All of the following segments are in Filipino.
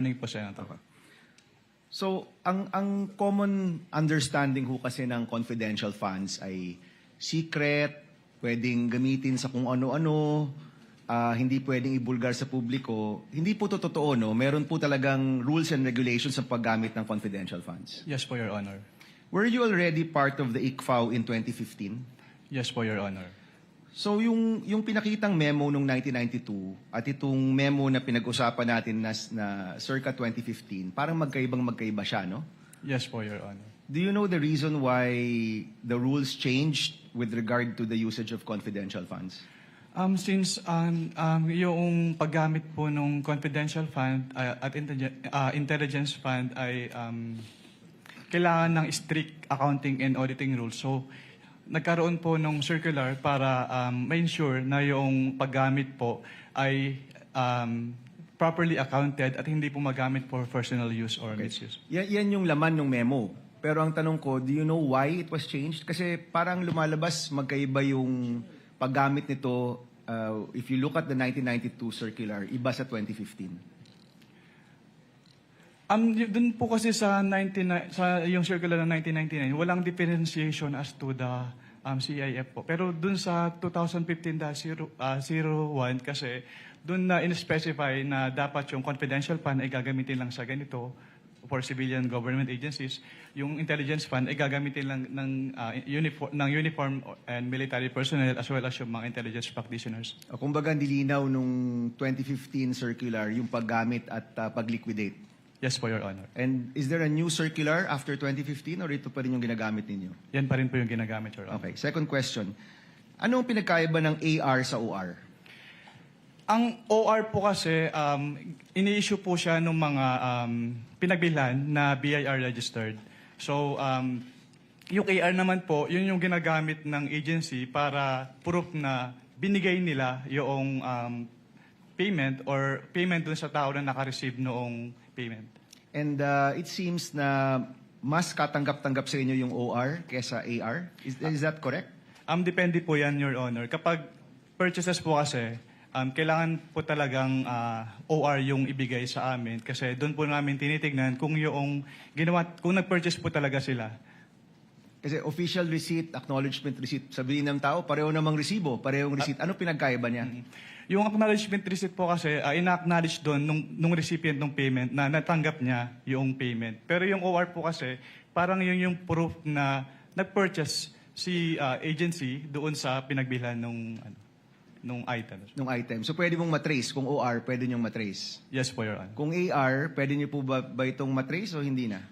Morning po, Senator. So, ang common understanding ho kasi ng confidential funds ay secret, pwedeng gamitin sa kung ano-ano, hindi pwedeng ibulgar sa publiko. Hindi po to totoo, no? Meron po talagang rules and regulations sa paggamit ng confidential funds. Yes po, Your Honor. Were you already part of the ICFAO in 2015? Yes po, Your Honor. So, yung pinakitang memo nung 1992 at itong memo na pinag-usapan natin na circa 2015, parang magkaiba siya, no? Yes po, Your Honor. Do you know the reason why the rules changed with regard to the usage of confidential funds? Since yung paggamit po ng confidential fund at intelligence fund ay kailangan ng strict accounting and auditing rules. So, nagkaroon po ng circular para ma-ensure na yung paggamit po ay properly accounted at hindi po magamit for personal use or misuse. Yan yung laman ng memo. Pero ang tanong ko, do you know why it was changed? Kasi parang lumalabas magkaiba yung paggamit nito. If you look at the 1992 circular, iba sa 2015. Dun po kasi sa yung circular ng 1999, walang differentiation as to the CIF po. Pero dun sa 2015-01 kasi dun na in-specify na dapat yung confidential fund ay gagamitin lang sa ganito for civilian government agencies. Yung intelligence fund ay gagamitin lang ng uniform and military personnel as well as yung mga intelligence practitioners. Kumbaga, nilinaw nung 2015 circular yung paggamit at pag-liquidate. Yes po, Your Honor. And is there a new circular after 2015 or ito pa rin yung ginagamit ninyo? Yan pa rin po yung ginagamit, Your Honor. Okay. Second question. Ano ang pinagkaiba ng AR sa OR? Ang OR po kasi, ini-issue po siya ng mga pinagbilhan na BIR registered. So, yung AR naman po, yun yung ginagamit ng agency para proof na binigay nila yung payment or payment dun sa tao na naka-receive noong payment. And it seems na mas katanggap-tanggap sa inyo yung OR kesa AR. Is that correct? Depende po yan, Your Honor. Kapag purchases po kasi, kailangan po talagang OR yung ibigay sa amin kasi doon po namin tinitignan kung yung kung nag-purchase po talaga sila. Kasi official receipt, acknowledgement receipt, sabihin ng tao, pareho namang resibo, parehong receipt. Ano pinagkaiba niya? Yung acknowledgement receipt po kasi, ina-acknowledge doon nung recipient ng payment na natanggap niya yung payment. Pero yung OR po kasi, parang yun yung proof na nag-purchase si agency doon sa pinagbilhan nung item. Nung item. So pwede mong matrace. Kung OR, pwede niyong matrace. Yes po, Your Honor. Kung AR, pwede niyo po ba itong matrace o hindi na?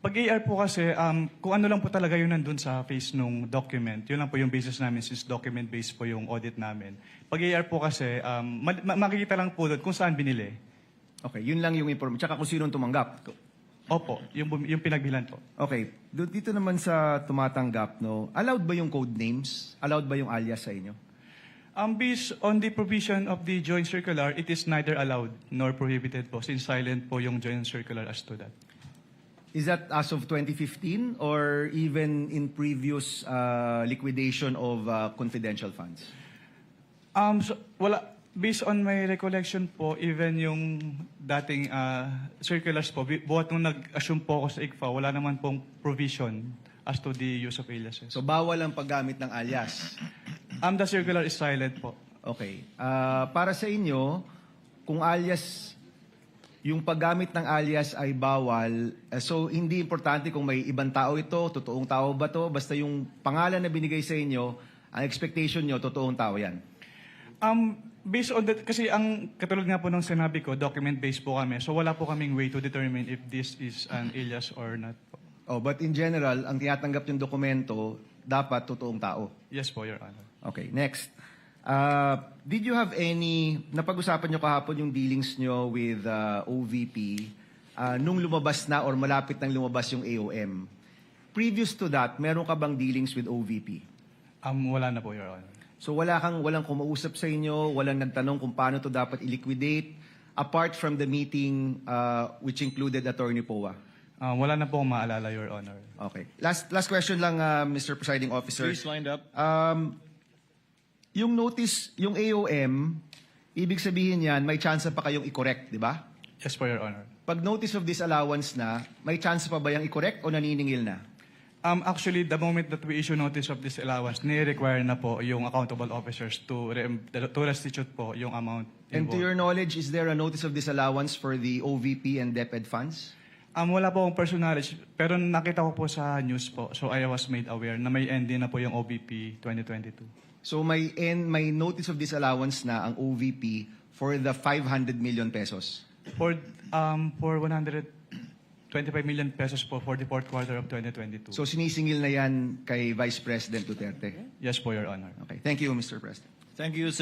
Pag AR po kasi, kung ano lang po talaga yun nandun sa face nung document, yun lang po yung basis namin since document-based po yung audit namin. Pag AR po kasi, makikita lang po doon kung saan binili. Okay, yun lang yung information. Tsaka kung sinong tumanggap. Opo, yung pinagbilan po. Okay, dito naman sa tumatanggap, no, allowed ba yung code names? Allowed ba yung alias sa inyo? Based on the provision of the joint circular, it is neither allowed nor prohibited po since silent po yung joint circular as to that. Is that as of 2015 or even in previous liquidation of confidential funds? Based on my recollection po, even yung dating circulars po, buhat nung nag-assume po ako sa ICFA, wala naman pong provision as to the use of aliases. So bawal ang paggamit ng alias? The circular is silent po. Okay. Para sa inyo, kung alias, yung paggamit ng alias ay bawal, so hindi importante kung may ibang tao ito, totoong tao ba to, basta yung pangalan na binigay sa inyo, ang expectation nyo, totoong tao yan. Based on that, kasi ang katulad nga po ng sinabi ko, document-based po kami, so wala po kaming way to determine if this is an alias or not po. Oh, but in general, ang tinatanggap yung dokumento, dapat totoong tao. Yes po, Your Honor. Okay, next. Did you have any, napag-usapan nyo kahapon yung dealings nyo with OVP nung lumabas na or malapit nang lumabas yung AOM? Previous to that, meron ka bang dealings with OVP? Wala na po, Your Honor. So walang kumausap sa inyo, walang nagtanong kung paano to dapat i-liquidate, apart from the meeting which included Attorney Poa? Wala na po akong maalala, Your Honor. Okay. Last question lang, Mr. Presiding Officer. Please wind up. Yung notice, yung AOM, ibig sabihin yan, may chance pa kayong i-correct, di ba? Yes po, Your Honor. Pag notice of disallowance na, may chance pa ba yung i-correct o naniningil na? Actually, the moment that we issue notice of disallowance, ni-require na po yung accountable officers to restitute po yung amount And to involved. your knowledge, is there a notice of disallowance for the OVP and DepEd funds? Wala po akong personal knowledge, pero nakita ko po sa news po, so I was made aware na may end na po yung OVP 2022. So may notice of disallowance na ang OVP for the 500 million pesos. For 125 million pesos po for the fourth quarter of 2022. So sinisingil na yan kay Vice President Duterte. Yes po, Your Honor. Okay. Thank you, Mr. President. Thank you,